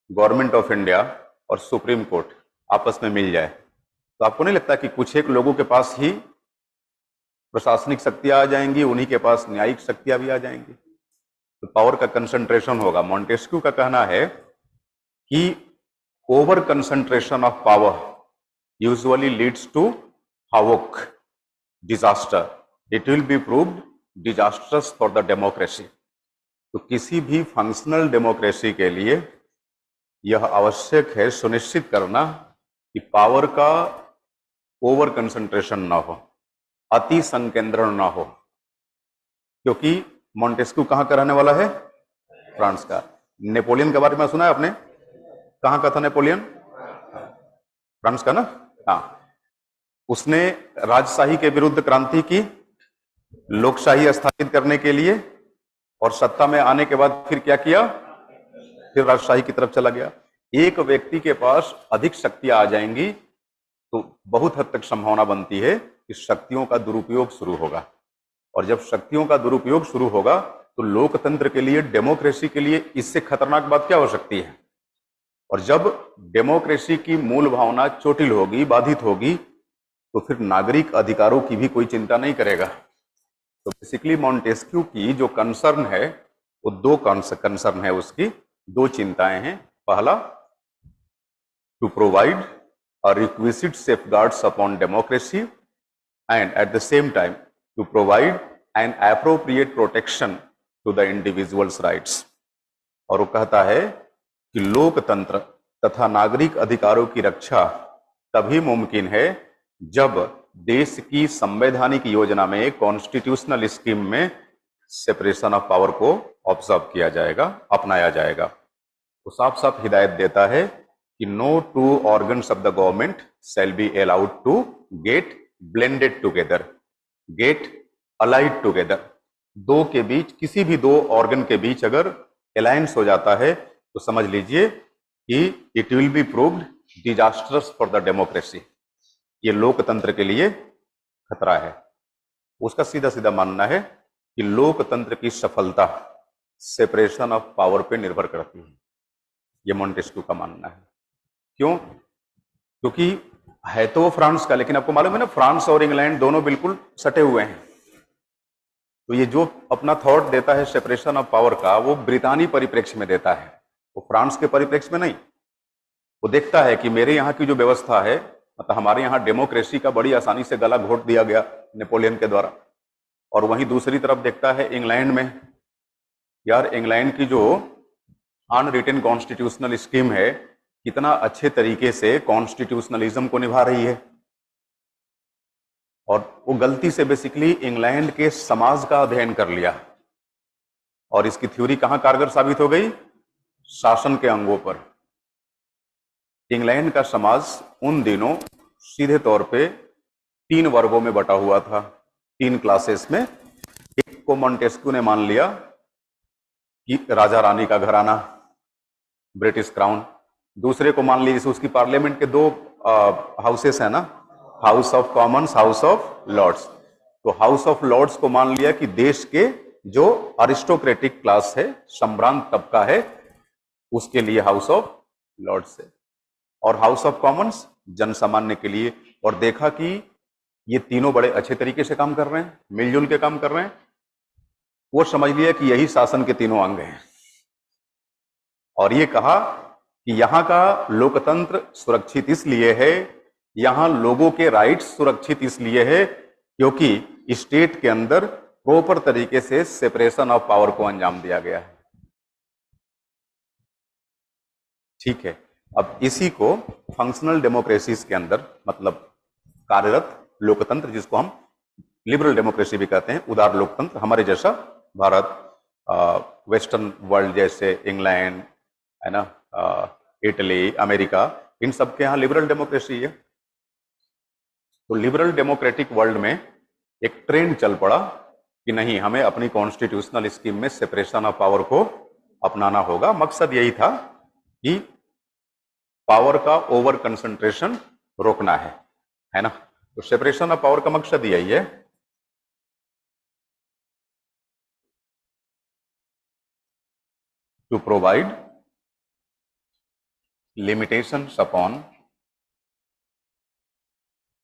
Government of India और supreme court आपस में मिल जाए, तो आपको नहीं लगता कि कुछ एक लोगों के पास ही प्रशासनिक शक्तियां आ जाएंगी, उन्हीं के पास न्यायिक शक्तियां भी आ जाएंगी, तो पावर का कंसंट्रेशन होगा। मॉन्टेस्क्यू का कहना है कि over concentration of power usually leads to havoc, disaster, it will be proved disasters for the democracy. तो किसी भी फंक्शनल डेमोक्रेसी के लिए यह आवश्यक है सुनिश्चित करना कि पावर का ओवर कंसंट्रेशन ना हो, अति संकेंद्रण ना हो, क्योंकि मॉन्टेस्क्यू कहां का रहने वाला है? फ्रांस का। नेपोलियन के बारे में सुना है आपने? कहां का था नेपोलियन? फ्रांस का ना। हाँ, उसने राजशाही के विरुद्ध क्रांति की, लोकशाही स्थापित करने के लिए, और सत्ता में आने के बाद फिर क्या किया? फिर राजशाही की तरफ चला गया। एक व्यक्ति के पास अधिक शक्तियां आ जाएंगी तो बहुत हद तक संभावना बनती है कि शक्तियों का दुरुपयोग शुरू होगा, और जब शक्तियों का दुरुपयोग शुरू होगा तो लोकतंत्र के लिए, डेमोक्रेसी के लिए इससे खतरनाक बात क्या हो सकती है? और जब डेमोक्रेसी की मूल भावना चोटिल होगी, बाधित होगी, तो फिर नागरिक अधिकारों की भी कोई चिंता नहीं करेगा। तो बेसिकली मॉन्टेस्क्यू की जो कंसर्न है वो दो कंसर्न है, उसकी दो चिंताएं हैं। पहला, to provide a requisite safeguards upon democracy and at the same time to provide an appropriate protection to the individual's rights। और वो कहता है कि लोकतंत्र तथा नागरिक अधिकारों की रक्षा तभी मुमकिन है जब देश की संवैधानिक योजना में, कॉन्स्टिट्यूशनल स्कीम में सेपरेशन ऑफ पावर को ऑब्जर्व किया जाएगा, अपनाया जाएगा। वो साफ साफ हिदायत देता है कि no two organs of the government shall be allowed to get blended together, get allied together। दो के बीच, किसी भी दो ऑर्गन के बीच अगर अलायंस हो जाता है तो समझ लीजिए कि it will be proved disasters for the democracy, ये लोकतंत्र के लिए खतरा है। उसका सीधा सीधा मानना है कि लोकतंत्र की सफलता सेपरेशन ऑफ पावर पे निर्भर करती है, ये मॉन्टेस्क्यू का मानना है। क्यों? क्योंकि है तो वो फ्रांस का, लेकिन आपको मालूम है ना, फ्रांस और इंग्लैंड दोनों बिल्कुल सटे हुए हैं। तो ये जो अपना थॉट देता है सेपरेशन ऑफ पावर का, वो ब्रितानी परिप्रेक्ष्य में देता है, वो फ्रांस के परिप्रेक्ष्य में नहीं। वो देखता है कि मेरे यहाँ की जो व्यवस्था है, मतलब हमारे यहाँ डेमोक्रेसी का बड़ी आसानी से गला घोट दिया गया नेपोलियन के द्वारा, और वहीं दूसरी तरफ देखता है इंग्लैंड में, यार इंग्लैंड की जो अनरिटन कॉन्स्टिट्यूशनल स्कीम है कितना अच्छे तरीके से कॉन्स्टिट्यूशनलिज्म को निभा रही है। और वो गलती से बेसिकली इंग्लैंड के समाज का अध्ययन कर लिया, और इसकी थ्योरी कहां कारगर साबित हो गई? शासन के अंगों पर। इंग्लैंड का समाज उन दिनों सीधे तौर पे 3 वर्गों में बटा हुआ था, 3 क्लासेस में। एक को मॉन्टेस्क्यू ने मान लिया कि राजा रानी का घराना, ब्रिटिश क्राउन। दूसरे को मान लीजिए उसकी पार्लियामेंट के 2 हाउसेस है ना, House of Commons, House of Lords. तो हाउस ऑफ लॉर्ड्स को मान लिया कि देश के जो अरिस्टोक्रेटिक क्लास है, सम्भ्रांत तबका है, उसके लिए हाउस ऑफ लॉर्ड्स है, और हाउस ऑफ कॉमन्स जनसामान्य के लिए। और देखा कि ये तीनों बड़े अच्छे तरीके से काम कर रहे हैं, मिलजुल के काम कर रहे हैं। वो समझ लिया कि यही शासन के तीनों अंग हैं, और ये कहा कि यहां का लोकतंत्र सुरक्षित इसलिए है, यहां लोगों के राइट्स सुरक्षित इसलिए है क्योंकि स्टेट के अंदर प्रॉपर तरीके से सेपरेशन ऑफ पावर को अंजाम दिया गया है। ठीक है, अब इसी को फंक्शनल डेमोक्रेसीज के अंदर, मतलब कार्यरत लोकतंत्र, जिसको हम लिबरल डेमोक्रेसी भी कहते हैं, उदार लोकतंत्र, हमारे जैसा भारत, वेस्टर्न वर्ल्ड जैसे इंग्लैंड है ना, इटली, अमेरिका, इन सब के यहाँ लिबरल डेमोक्रेसी है। तो लिबरल डेमोक्रेटिक वर्ल्ड में एक ट्रेंड चल पड़ा कि नहीं, हमें अपनी कॉन्स्टिट्यूशनल स्कीम में सेपरेशन ऑफ पावर को अपनाना होगा। मकसद यही था कि पावर का ओवर कंसंट्रेशन रोकना है ना। तो सेपरेशन ऑफ पावर का मकसद यही है। To provide limitations upon